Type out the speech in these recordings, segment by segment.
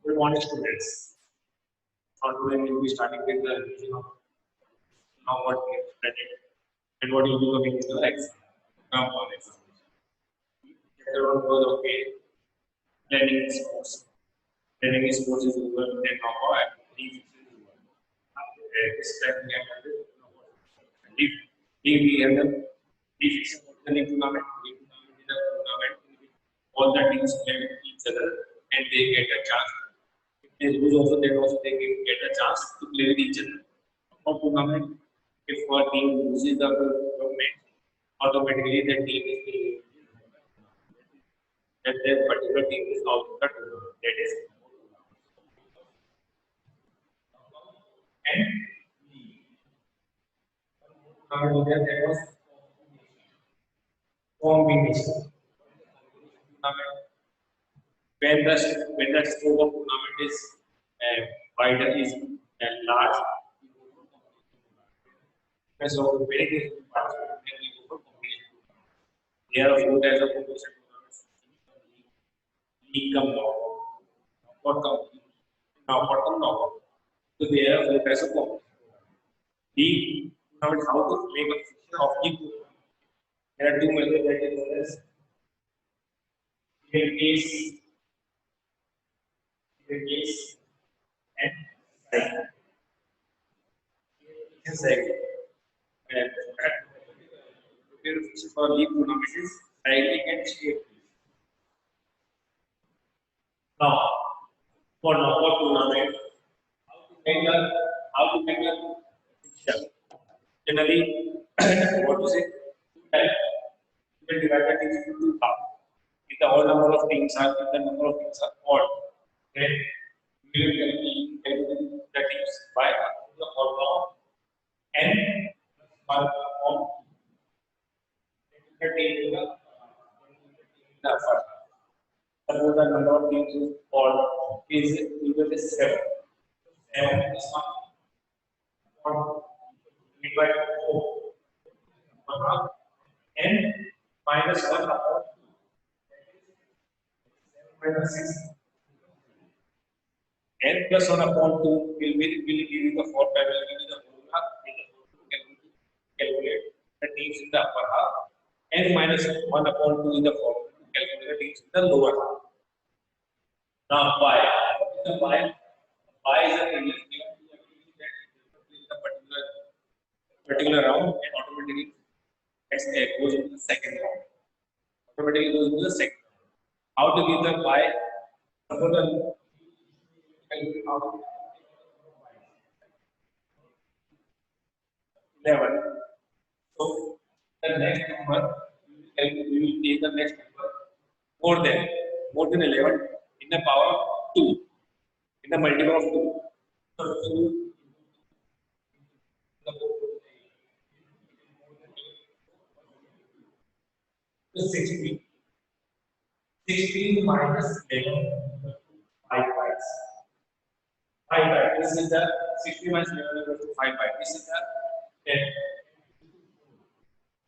Good morning, students. For today, we will be starting with the revision of now what we have studied and what will be coming in the exam. Compound examination. Chapter 1 was okay. Planning sports. Planning sports is over. Then now league is over. After this time, we have the league. League we have the league is the league tournament. League tournament is a tournament in which all the teams play with each other and they get a chance. If they lose also, then also they get a chance to play with each other. For tournament, if one team loses the match, automatically that team is that particular team is out of the tournament. That is and that was combination. When the scope of tournament is wider is large, so very good participate when we go for competition. There are four types of competition tournaments. League come knockout come knockout come knockout. So there are four types of competition. League tournament, how to make a fiction of league tournament. There are two methods that is known as case and cycle. Cycle. And prepare fiction for league tournament is cycling and sheer. Now, for knockout tournament, how to make a fiction. Generally, what to say? You can divide the teams into two halves. If the whole number of teams are, if the number of teams are odd, then you will calculate the teams by the formula n by form the team in the first. Suppose the number of teams is odd is equal to 7. 7 is 1 divided by 4. N minus 1 upon 2. Minus 6. N plus 1 upon 2 will give you the formula, will give you the formula to calculate the teams in the upper half. N minus 1 upon 2 is the formula to calculate the teams in the lower half. Now, pi. What is the pi? Pi is a previous given to a team that is the particular round and automatically goes into the second round. Automatically goes into the second round. How to give the pi? Suppose the 11. So the next number you will take the next number more than 11 in the power of 2 in the multiple of 2. So 2 to 16. 16 minus 11 5 bytes. 5 bytes. This is the 60 minus 11 equals to 5 bytes. This is the 10.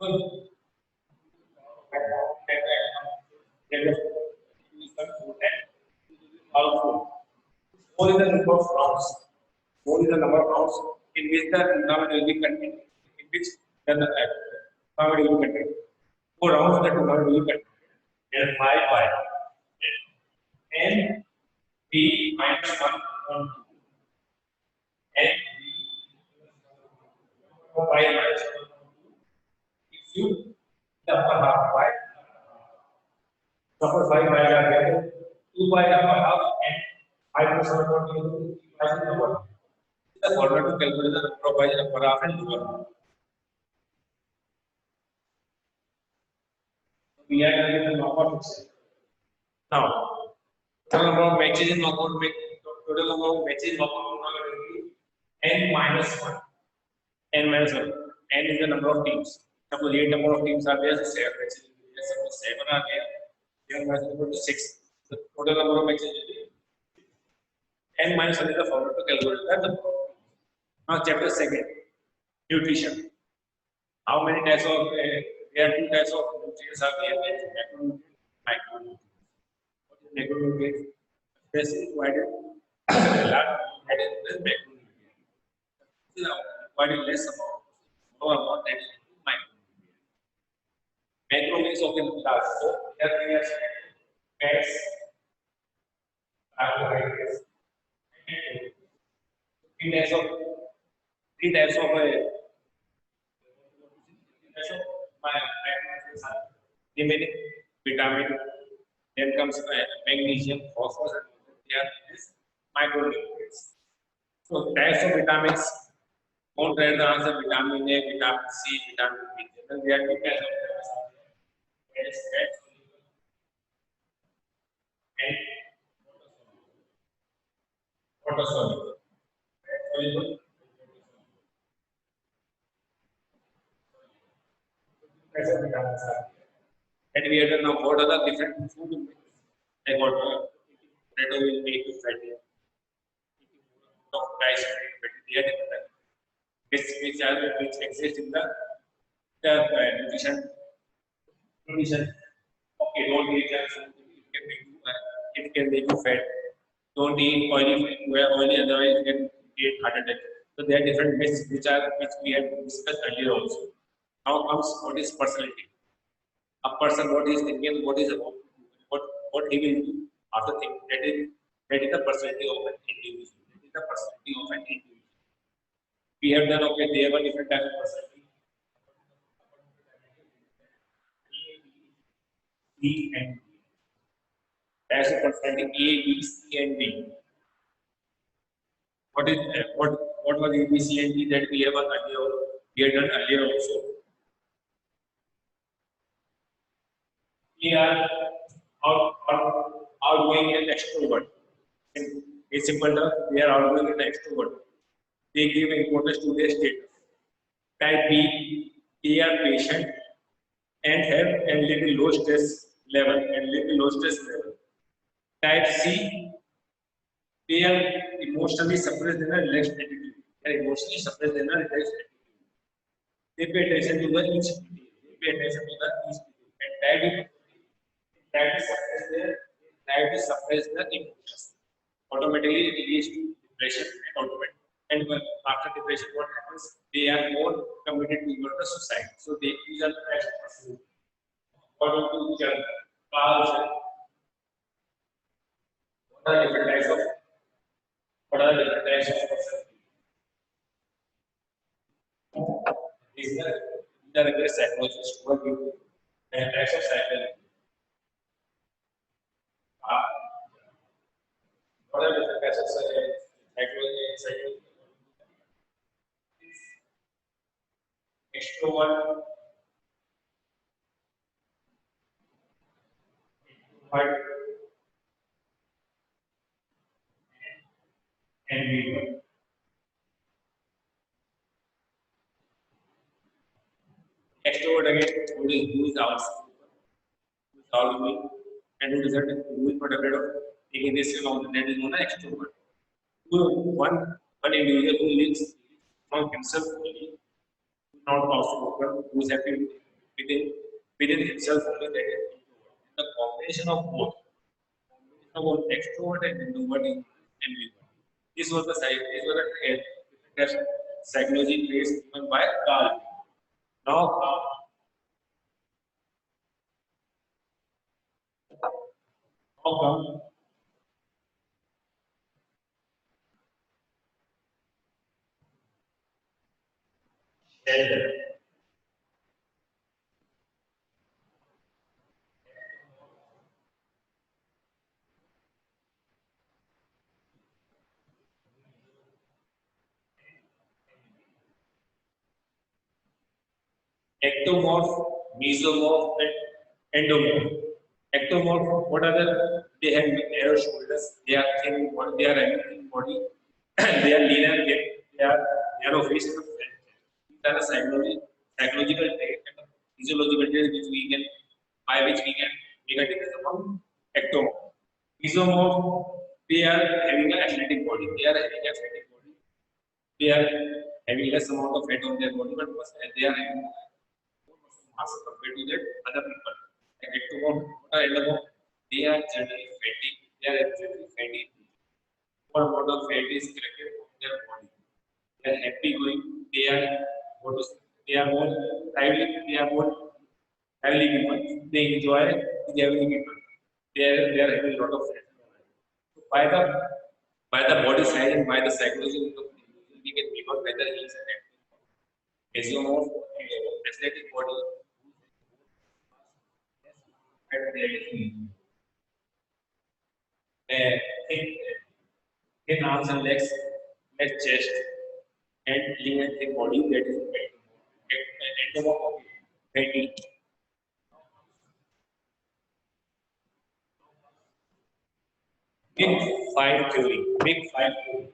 So, 4 is the number of rounds. 4 is the number of rounds in which the tournament will be continued. In which the tournament will be continued. 4 rounds the tournament will be continued. And 5 by n b minus 1 on 2. And b by minus 1 on 2. If you the upper half by suppose 5 by are 2 by upper half and 5 plus 1 on 2 by the lower. The formula to calculate the number of by upper half and lower half. We are going to get the knockout itself. Now, total number of matches in knockout tournament will be n minus 1. N minus 1. N is the number of teams. Suppose 8 number of teams are there, so 7 matches will be there. Suppose 7 are there, 7 matches equal to 6. The total number of matches will be n minus 1 is the formula to calculate the number of teams. Now, chapter 2, nutrition. How many types of there are 2 types of nutrients are there? Macronutrients, micronutrients. What is macronutrients? this is provided large that is less macronutrient. This is provided less amount, more amount that is micronutrient. Macro means okay large. So here we are fats, carbohydrates, and three types of three types of macronutrients are remaining vitamin. Then comes magnesium, phosphorus, and there is micronutrients. So types of vitamins. Don't write the answer vitamin A, vitamin C, vitamin B. Then there are two types of vitamins. There is fat soluble and water soluble. Fat soluble. Types of vitamins are. And we have to know what are the different food like what potato will make you fatty. Of rice but they are different. Which exist in the nutrition. Okay, don't eat junk food. It can make you fat. Don't eat oily food. Where oily, otherwise you can get heart attack. So there are different myths which we have discussed earlier also. Now comes what is personality. A person what he is thinking, what is about, what he will do after thinking. That is the personality of an individual. That is the personality of an individual. We have done okay. They have a different type of personality. C and D. Types of personality A, B, C, and D. What was A, B, C, and D that we have done earlier also? We are outgoing and extrovert. In simple terms, they are outgoing and extrovert. They give importance to their status. Type B, they are patient and have and live in low stress level. Type C, they are emotionally suppressed in a relaxed attitude. They are emotionally suppressed in a relaxed attitude. They pay attention to the each detail. They pay attention to the each detail. And try to suppress the emotions. Automatically it leads to depression and automatic. And after depression, what happens? They are more committed towards the society. So these are the types of person. According to Carl Jung, what are the different types of person? These are the great psychologists who are giving the types of psychology. What are the different types of psychology? Extrovert, introvert, and ambivert. Extrovert again, who is outgoing, and who is not afraid of taking risk along. That is known as extrovert. One individual who lives from himself only, not outspoken, who is happy within within himself only. That is introvert. The combination of both extrovert and introvert is ambivert. This was the psychology based given by Carl. Now, how come Sheldon, ectomorph, mesomorph, and endomorph? Ectomorph, what are the? They have narrow shoulders. They are thin. They are having thin body. They are leaner. They are narrow face. These are the psychological traits and physiological traits by which we can make a difference among ectomorph. Mesomorph, they are having an athletic body. They are having less amount of fat on their body, but they are having more muscle mass compared to their other people. Like ectomorph, what are endomorph? They are generally fatty. They are generally fatty. What amount of fat is collected from their body. They are happy going. They are what to say, they are more lively. They are more lively people. They enjoy the lively people. They are having a lot of fat. So by the body size and by the psychology of the individual, we can figure out whether he is an mesomorph, athletic body, and thin, thin arms and legs, less chest, and lean and thin body that is endomorph, fatty. Big five theory. Big five theory.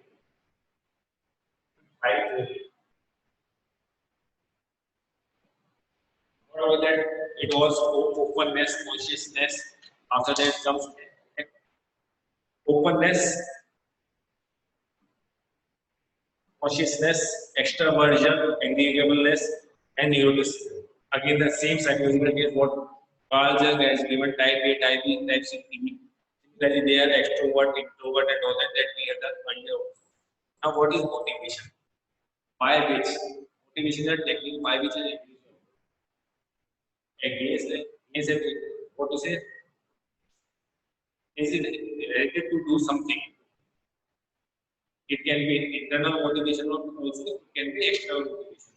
Five theory. What about that? It was openness, consciousness. After that comes openness, consciousness, extraversion, agreeableness, and neuroticism. Again, the same psychological case what Carl Jung has given type A, type B, type C, T B. Similarly, they are extrovert, introvert, and all that we have done earlier. Now, what is motivation? By which motivation is a technique by which an individual is a what to say is it related to do something. It can be internal motivation or also it can be external motivation.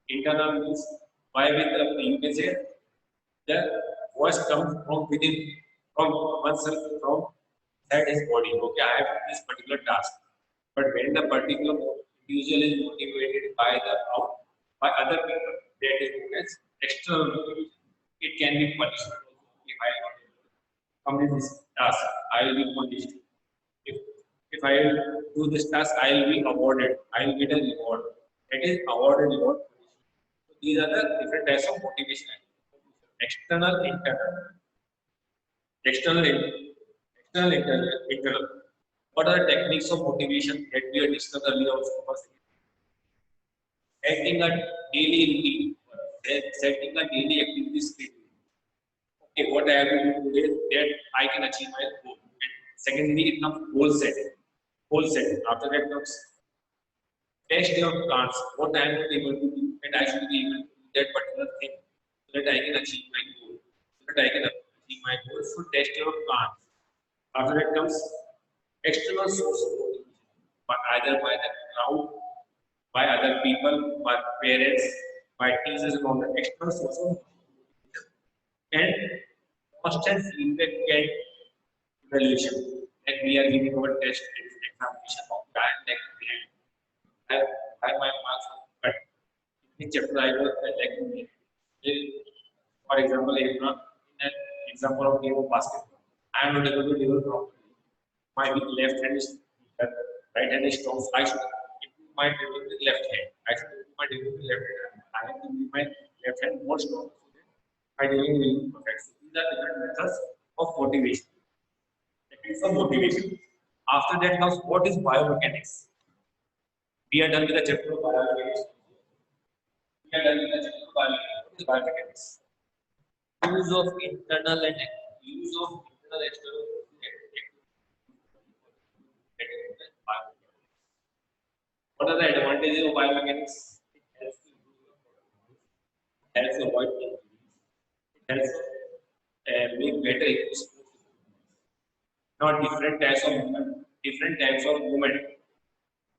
Internal means why with the you can say the voice comes from within, from oneself, from inside his body. Okay, I have this particular task. But when the particular individual is motivated by the out by other people, that is known as external motivation. It can be punishment also. If I complete this task, I will be punished. If if I do this task, I will be awarded. I will get a reward. That is award and reward. So these are the different types of motivation. External, internal. External, internal. What are the techniques of motivation that we have discussed earlier also? First, setting a daily routine, setting a daily activity schedule. Okay, what I have to do today that I can achieve my goal. And secondly, it comes goal setting. Goal setting. After that comes test your plans. What I am not able to do, and I should be able to do that particular thing so that I can achieve my goal. So that I can achieve my goal. So test your plans. After that comes external source of motivation, but either by the crowd, by other people, by parents, by teachers, and all the external source of motivation. And constant feedback and evaluation. Like we are giving our test examination of that, like I have my marks, but in chapter I was like, for example, in an example of game of basketball, I am not able to deliver properly. My left hand is weaker, right hand is strong. So I should improve my dribble with left hand. I should improve my dribble with left hand. I have to make my left hand more strong so that my dribbling will be perfect. So these are different methods of motivation. Techniques of motivation. After that comes what is biomechanics. We are done with the chapter of biomechanics. We are done with the chapter of biomechanics. What is biomechanics? Use of internal and use of internal external what are the advantages of biomechanics? It helps to improve your performance, helps avoid injuries, it helps make better sports. Now different types of movement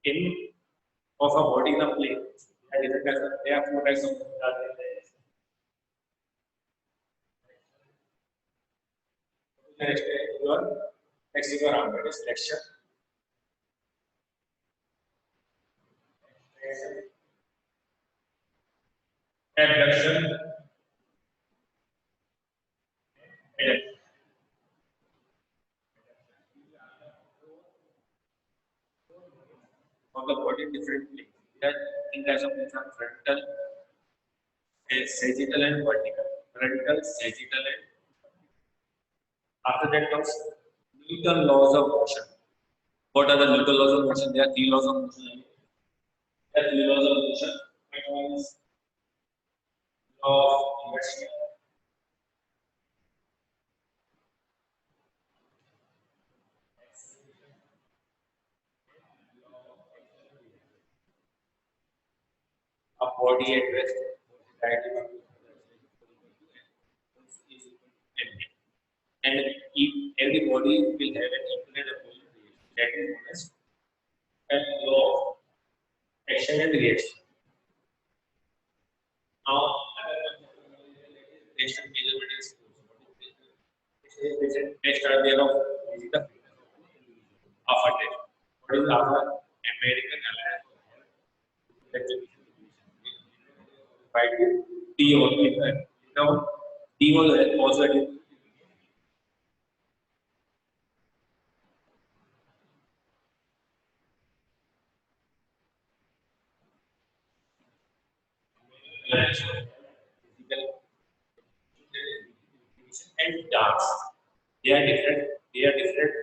in of a body in a plane. There are four types of movement. Your flexing your arm, that is flexion, abduction, adduction. Of the body differently. There are three types of movements: frontal, sagittal, and vertical. Frontal, sagittal, and after that comes Newton laws of motion. What are the Newton laws of motion? There are three laws of motion. There are three laws of motion. First one is law of inertia. body at rest, and if every body will have an equivalent opposite reaction, that is known as a law of action and reaction. Now, next measurement is next are there of the alpha test. What is alpha? American Alliance by D only. Now, D was also physical and dance. They are different. They are different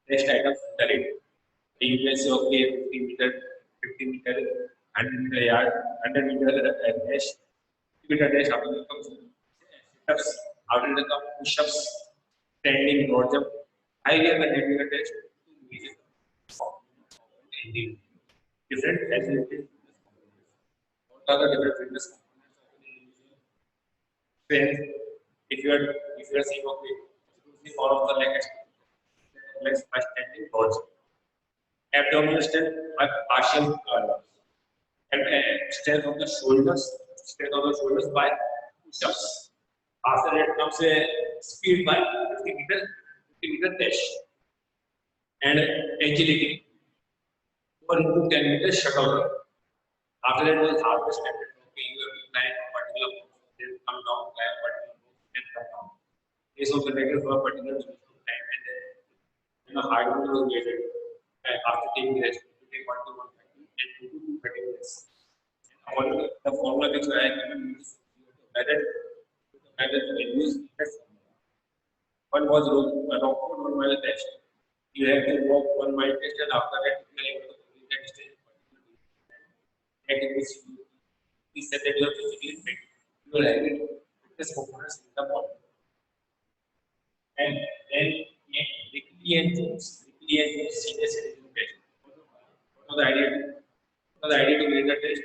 test items in the ring. You can say okay, 50 meter, 50 meter, 100 meter yard, 100 meter dash, 50 meter dash. After that comes sit-ups. After that comes push-ups, standing, broad jump. I have a 100 meter dash. Different agility. What are the different fitness components? Strength. If you are saying okay, the form of the legs by standing broad jump. Abdominal strength by partial curls. And strength of the shoulders by push-ups. After that comes a speed by 50 meter dash and agility 4 into 10 meters shuttle run. After that was harvest method. Okay, you have to climb a particular post, then come down, climb a particular post, then come down. This was connected for a particular time and then hard mode was created. And after taking rest, you take 1 to 130 and 2 to 230 minutes. The formula which I have given you is method to use that formula. One was Rockford 1 mile test. You have to walk 1 mile test and after that you are able to complete that distance. That is he said that you are physically fit. You will have fitness components in the body. And then Ricky and Jones senior citizen test. What was the idea? What was the idea to make the test?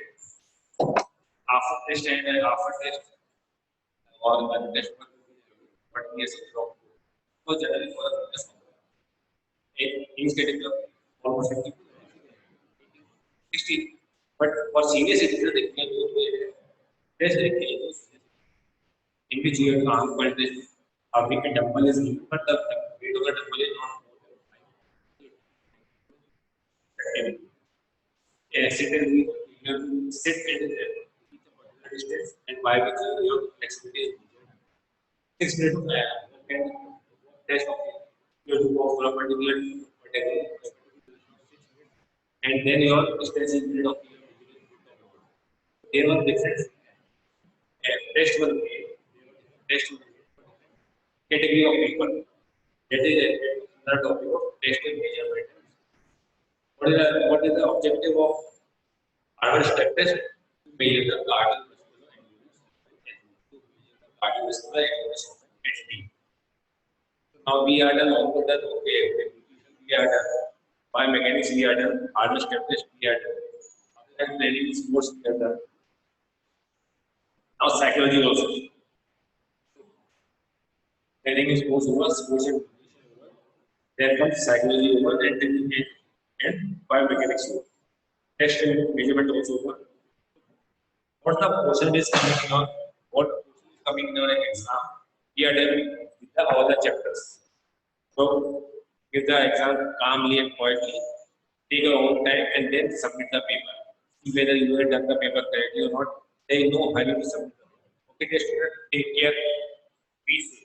After test and after test or the test but yes so generally for the fitness he is getting the almost 50 60 but for senior citizens they can do test in which you have arm but this African dumbbell is given but the weight of the dumbbell is not more. Sit and you have to sit and distance and by which your flexibility is 6 minutes and test of you have to go for a particular and then your distance is made of there was difference test will be test category of people that is another topic of test and measurement. What is the objective of our step test? To measure the cardiovascular endurance. Now we are done all the okay, we are done. Biomechanics we are done. Hardware step test we are done. After that training sports we are done. Now psychology also. Training is sports over, sports and then comes psychology over and biomechanics over. Test and measurement also over. What the portion is coming in on what portion is coming in on an exam? We are done with all the chapters. So give the exam calmly and quietly, take your own time and then submit the paper. See whether you have done the paper correctly or not. There is no hurry to submit the paper. Okay, dear student, take care. Be safe.